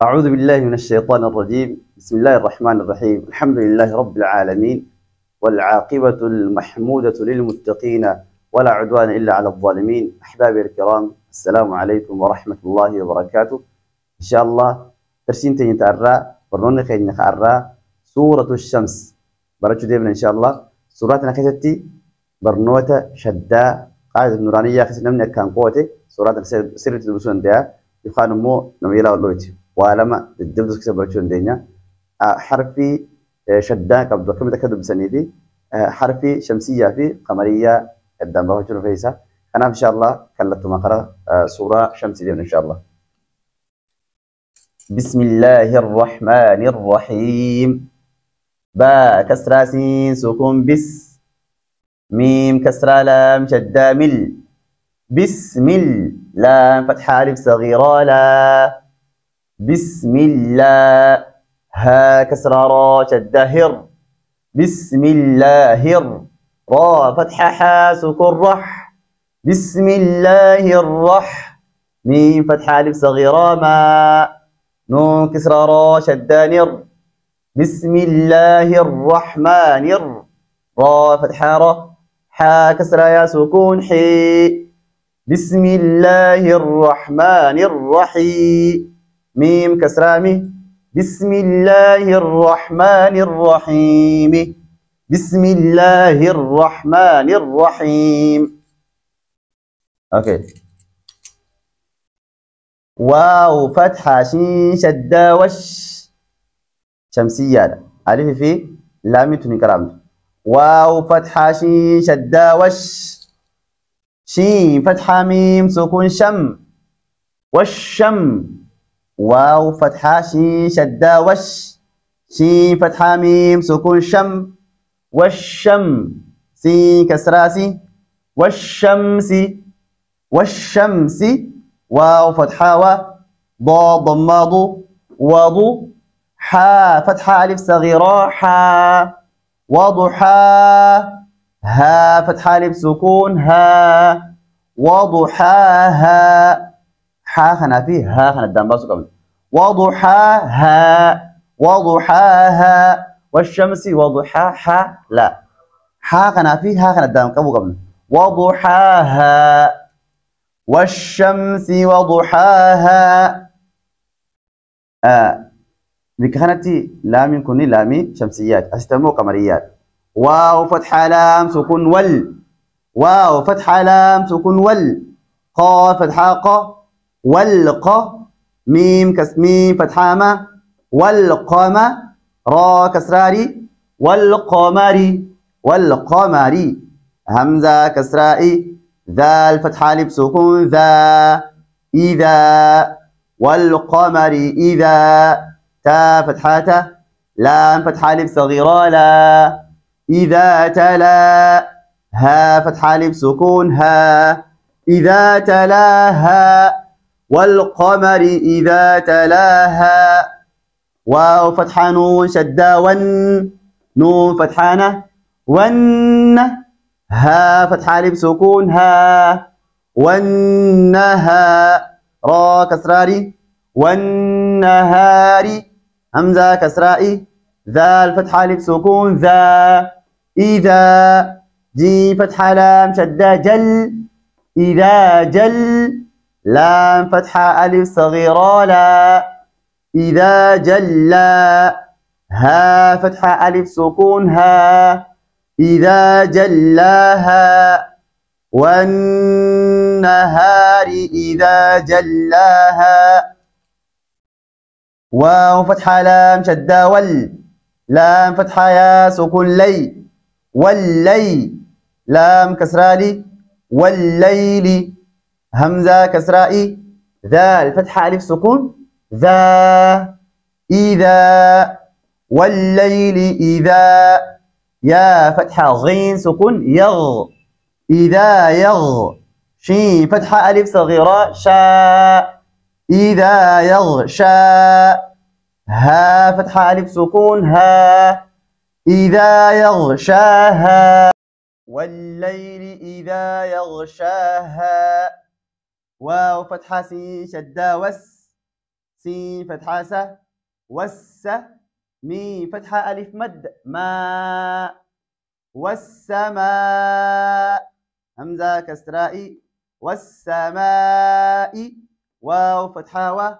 أعوذ بالله من الشيطان الرجيم. بسم الله الرحمن الرحيم. الحمد لله رب العالمين، والعاقبة المحمودة للمتقين، ولا عدوان إلا على الظالمين. أحبابي الكرام، السلام عليكم ورحمة الله وبركاته. إن شاء الله ترسين تنتعرى برنون خير نخعرى سورة الشمس برجو ديبنا إن شاء الله. سوراتنا خيستي برنوة شدة قاعدة النورانية خسنا من كان قوتي سورات سيرة البسون ده يخانو مو نميلا واللوتي وعلما الدبدس كسب برجو دينا حرفي شدة قبل كم تكذب سنيدي حرفي شمسية في قمرية قدام برجو فيسا. أنا إن شاء الله كلت مقرأ سورة شمسية إن شاء الله. بسم الله الرحمن الرحيم. با كسرى سين سكون بس، ميم كسرى لام شدة مل، بسم لام فتحة ألف صغيرة لا، بسم الله. ها كسرى را شدة هر، بسم الله را فتحة حا سكون رح، بسم الله الرح. ميم فتحة ألف صغيرة ما، نون كسرى را شدة نر، بسم الله الرحمن را فتحة را، حا كسرى يا سكون حي، بسم الله الرحمن الرحيم. ميم كسرى مي، بسم الله الرحمن الرحيم، بسم الله الرحمن الرحيم. اوكي. واو فتحة شين شدة وش شمسية ألف في لام توني كلام. واو فتحة شين شدة وش، شين فتحة ميم سكون شم، والشم. واو فتحة شين شدة وش، شين فتحة ميم سكون شم، والشم. سين كسراسي، والشمس، والشمس. واو فتحة و، ضاد ضماد وضو، حا فتحة ألف صغيرة حا، وضحى. ها فتحة ألف سكون ها، وضحاها. حا خنا فيه ها خنا الدم باسو قبل، وضحاها، وضحاها. والشمس وضحاها لا، حا خنا فيه ها خنا الدم قبل، وضحاها، والشمس وضحاها. بكهنتي لام يكون لامي شمسيات استمو قمريات. واو فتحة لام سكون ول، واو فتحة لام سكون ول. قاف فتحة ق، والق. ميم ميم فتحة ما، والقمر. را كسراري، والقمري، والقمري. همزة كسرائي، ذال فتحة ألف سكون ذا، إذا. والقمر إذا. تا فتحة لام فتحة ألف صغيرة لا، إذا تلا. ها فتحة ألف سكون ها، إذا تلاها. والقمر إذا تلاها. واو فتحة نون شدة ون، نون فتحانة ون. ها فتحة ألف سكون ها، والنها. را كسراري، والنهار. همزة كسرائي، ذا الفتحة ألف سكون ذا، إذا. جي فتحة لام شدة جل، إذا جل. لام فتحة ألف صغيرة لا، إذا جلا. ها فتحة ألف سكون ها، إذا جلاها. والنهار إذا جلاها. واو فتحة لام شدة ول، لام فتحة يا سكون لي، واللي. لام كسرالي، والليل. همزة كسرائي، ذا الفتحة ألف سكون ذا، إذا. والليل إذا. يا فتحة غين سكون يغ، إذا يغ. شين فتحة ألف صغيرة شاء، إذا يغشى. ها فتحة ألف سكون ها، إذا يغشاها. والليل إذا يغشاها. واو فتحة سين شدة وس، سين فتحة س والس ميم فتحة ألف مد ما والسماء همزة كسراء والسماء واو فتحة و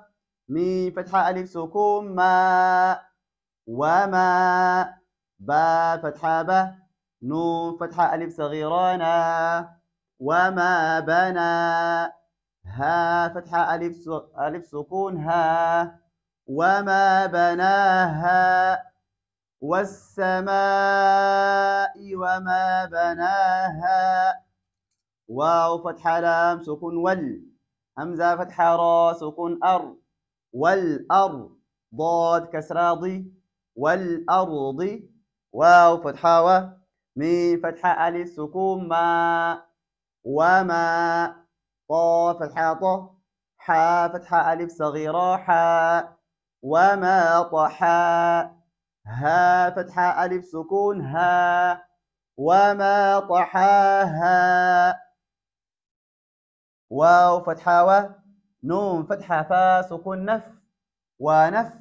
ميم فتحة ألف سكون ما وما با فتحة ب نون فتحة ألف صغيرة نا وما بنى ها فتحة ألف سكون ها وما بناها والسماء وما بناها واو فتحة لام سكون همزة فتحة را سكون والأرض ضاد كسرة ضي والأرض واو فتحة و ميم فتحة ألف سكون ما وما طا فتحة ط حا فتحة ألف صغيرة حا وما طحا ها فتحة ألف سكون ها وما طحاها واو فتحة و نون فتحة فا سكون ونف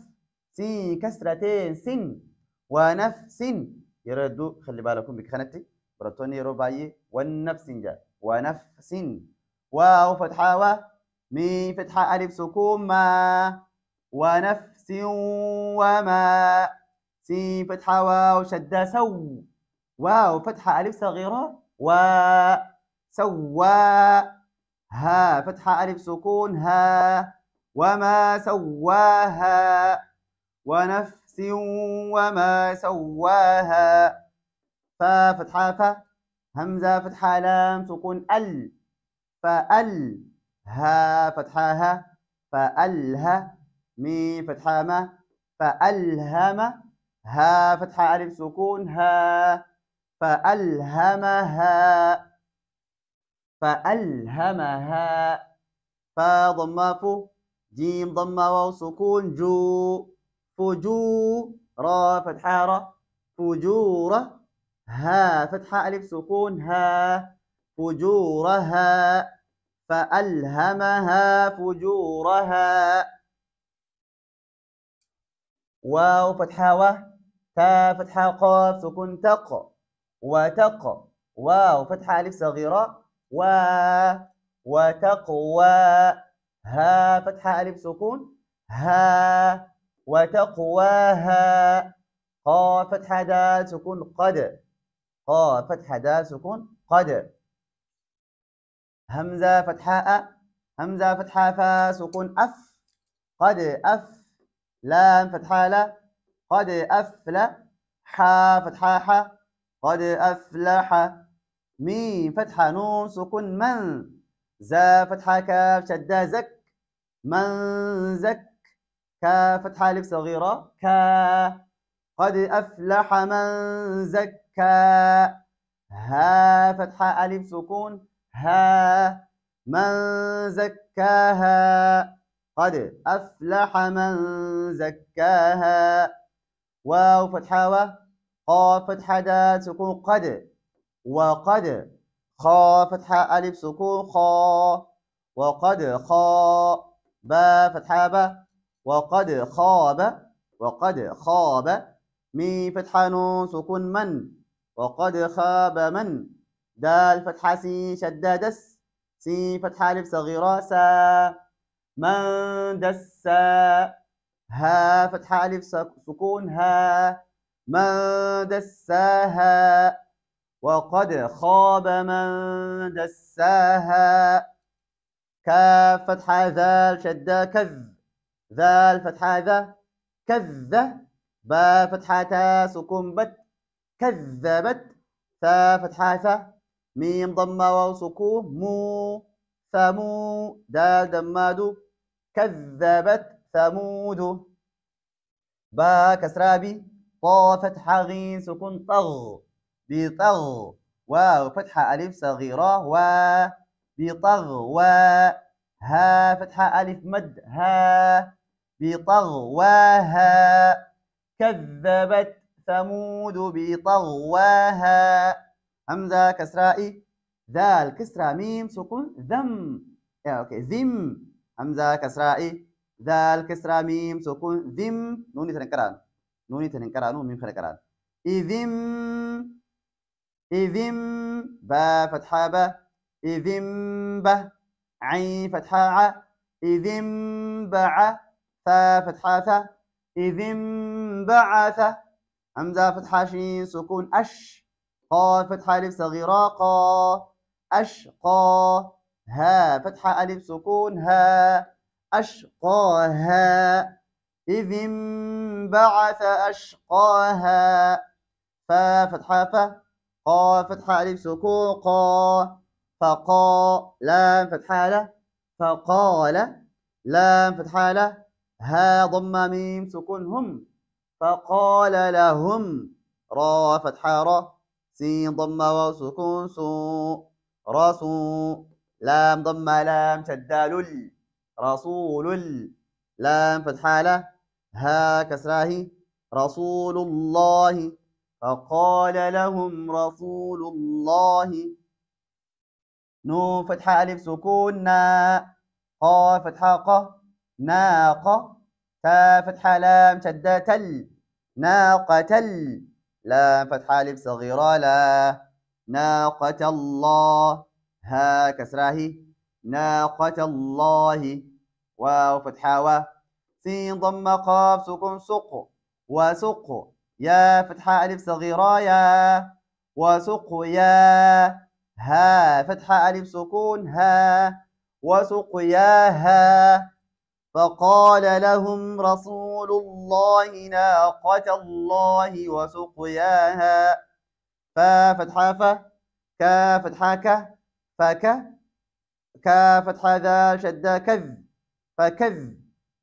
سين كسرتين سن ونفس يردو خلي بالكم بكخنتي برتوني رباعي والنفس جاء ونفس واو فتحة و ميم فتحة ألف سكون ما ونفس وما سين فتحة واو شدة واو فتحة ألف صغيرة سوى ها فتحة ألف سكون ها وما سواها ونفس وما سواها فا فتحة فا همزة فتحة لام سكون ها فتحة ها فألها ميم فتحة ما فألهم ها فتحة ألف سكون ها فألهمها فا ضمة فو جيم ضمة واو سكون فجو را فتحة را فجورة ها فتحة ألف سكون ها فجورها فألهمها فجورها واو فتحة و تا فتحة قاف سكون وتق واو فتحة ألف صغيرة وتقوى ها فتحة ألف سكون ها وتقواها قاف فتحة دال سكون قاف فتحة دال سكون قد همزة فتحة همزة فتحة فا سكون قد لام فتحة لا قد أفلح حا فتحة ح قد أفلح ميم فتحة نون سكون من زا فتحة كاف شدة زك كاف فتحة ألف صغيرة قد أفلح من زكى ها فتحة ألف سكون ها من زكاها قد أفلح من زكاها واو فتحة و قاف فتحة دال سكون وقد خا فتحة ألف سكون وقد با فتحة با وقد خاب ميم فتحة نون سكون من وقد خاب من دال فتحة سين شدة سين فتحة ألف صغيرة من دسا ها فتحة ألف سكون ها من دساها وقد خاب من دساها كاف فتحة ذال شدة ذال فتحة ذا با فتحة تا سكون كذبت ثا فتحة ثا ميم ضمة واو سكون ثمود دال دماد كذبت ثمود با كسرابي طا فتحة غين سكون بطغ واو فتحة ألف صغيرة بطغوى ها فتحة ألف مد ها بطغواها كذبت ثمود بطغواها همزة كسرائي ذال كسرى ميم سكون ذم أوكي ذم همزة كسرائي ذال كسرة ميم سكون ذم نوني تنكران نوني تنكران وميم خنكران إذم إذم با فتحة با إذم با عين فتحة ع إذم بع ثا فتحة ثا إذم بعث همزة فتحة شين سكون أش قا فتحة ألف صغيرة قا أشقى ها فتحة ألف سكون ها أشقاها إذ انبعث أشقاها فا فتحة فا قا فتحة ألف سكون قا فقا لام فتحة له فقال لام فتحة له ها ضم ميم سكون هم فقال لهم را فتحة را سين ضم وسكون سو رسو لام ضم لام شدال رسول لام فتحة له ها كسراه رسول الله فقال لهم رسول الله نون فتحة ألف سكون نا قا فتحة ق ناقة تا فتحة لام شدة تل ناقة لام فتحة ألف صغيرة لا ناقة الله ها كسراه ناقة الله واو فتحة و سين ضم قاف سكون سق وسق يا فتحة ألف صغيرة يا وسق يا ها فتحة ألف سكون ها وسقياها فقال لهم رسول الله ناقة الله وسقياها فا فتحة فا كا فتحة ك فك كا فتحة ذا شدة كذ فكذ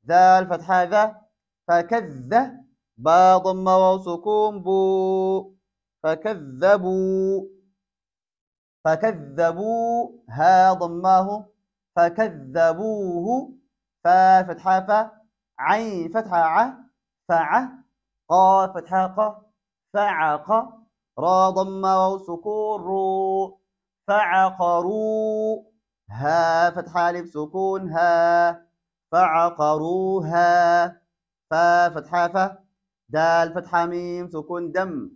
ذا الفتحة ذا فكذ با ضم وسكون بو فكذبوا فكذبوا ها ضماه فكذبوه فا فتحة فا عين فتحة ع فع قا فتحة ق فعق را ضم وسكون رو فعقروا ها فتحة ألف سكون ها فعقروها فا فتحة فا دال فتحة ميم سكون دم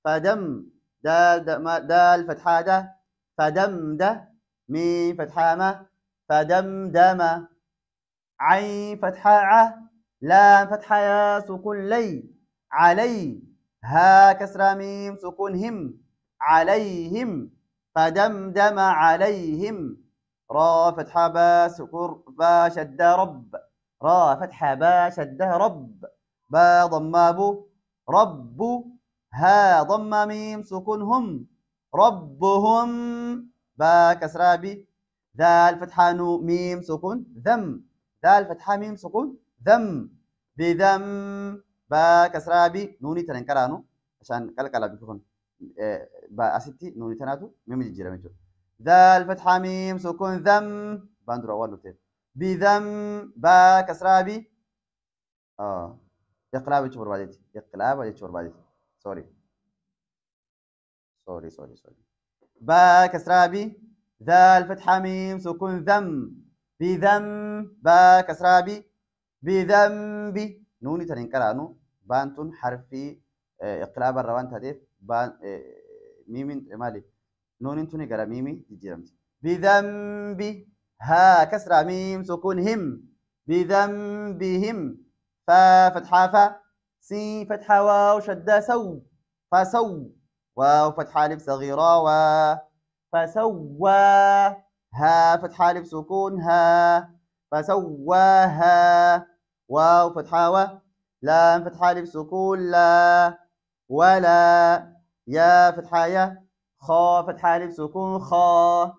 فدم دال فتحة ده فدمده ميم فتحة ما فدمدم عين فتحة ع لام فتحة يا سكون لي علي ها كسرة ميم سكون هم عليهم فدمدم عليهم را فتحة با سكون با شد رب را فتحة با شد رب با ضم بو رب ها ضم ميم سكون هم ربهم با كسرة بي ذا الفتحة نو ميم سكون ذم ذا الفتحة ميم سكون ذم بذم با كسرة بي نوني تنكرانو عشان كلا بيكون با أستي نوني تناتو ميم الجيرة ميجو ذا الفتحة ميم سكون ذم باندرو أول نوتين بذم با كسرة بي اقلاب يشور بعدين اقلاب يشور بعدين سوري با كسرة بي ذا الفتحة ميم سكون ذم بذم با كسرة بي بذنب نوني تنكرانو بانتون حرفي اقلاب الروان تهديف بان ميم مالي نون توني قرا ميمي تجيرمت بذنب ها كسرة ميم سكون هم بذنبهم فا فتحة فا سين فتحة واو شدة سو فسو واو فتحة ألف صغيرة و فسوى ها فتحة ألف سكون ها فسواها واو فتحة و لام فتحة ألف سكون لا ولا يا فتحة يا خا فتحة ألف سكون خا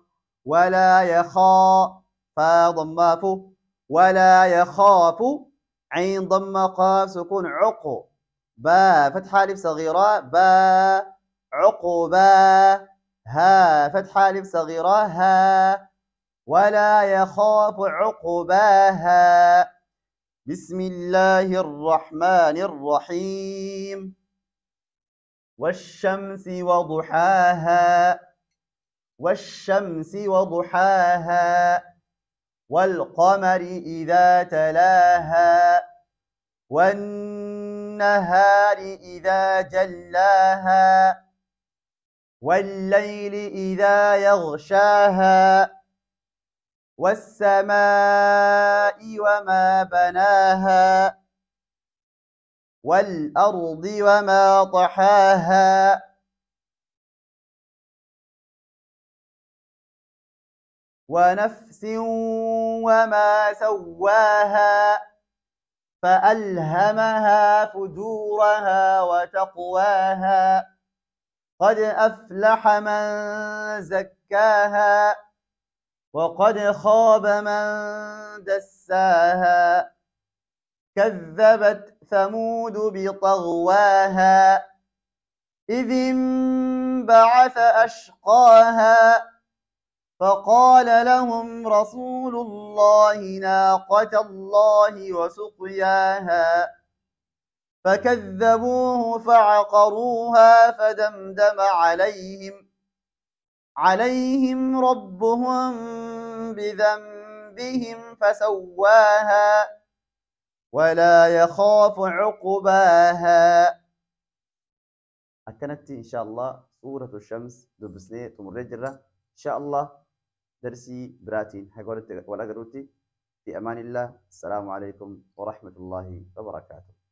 ولا يخا فا ضم فو ولا يخاف عين ضم قاف سكون عق با فتحة ألف صغيرة با عقبا ها فتحة ألف صغيرة ها ولا يخاف عقباها بسم الله الرحمن الرحيم والشمس وضحاها والشمس وضحاها والقمر إذا تلاها والنهار إذا جلاها والليل إذا يغشاها والسماء وما بناها والأرض وما طحاها ونفس وما سواها فألهمها فجورها وتقواها قد أفلح من زكاها وقد خاب من دساها كذبت ثمود بطغواها إذ انبعث أشقاها فقال لهم رسول الله ناقة الله وسقياها فكذبوه فعقروها فدمدم عليهم ربهم بذنبهم فسواها ولا يخاف عقباها. أكنت إن شاء الله سورة الشمس دبسني تمر جرة إن شاء الله درسي براتين هقولت ولا قروتي في أمان الله. السلام عليكم ورحمة الله وبركاته.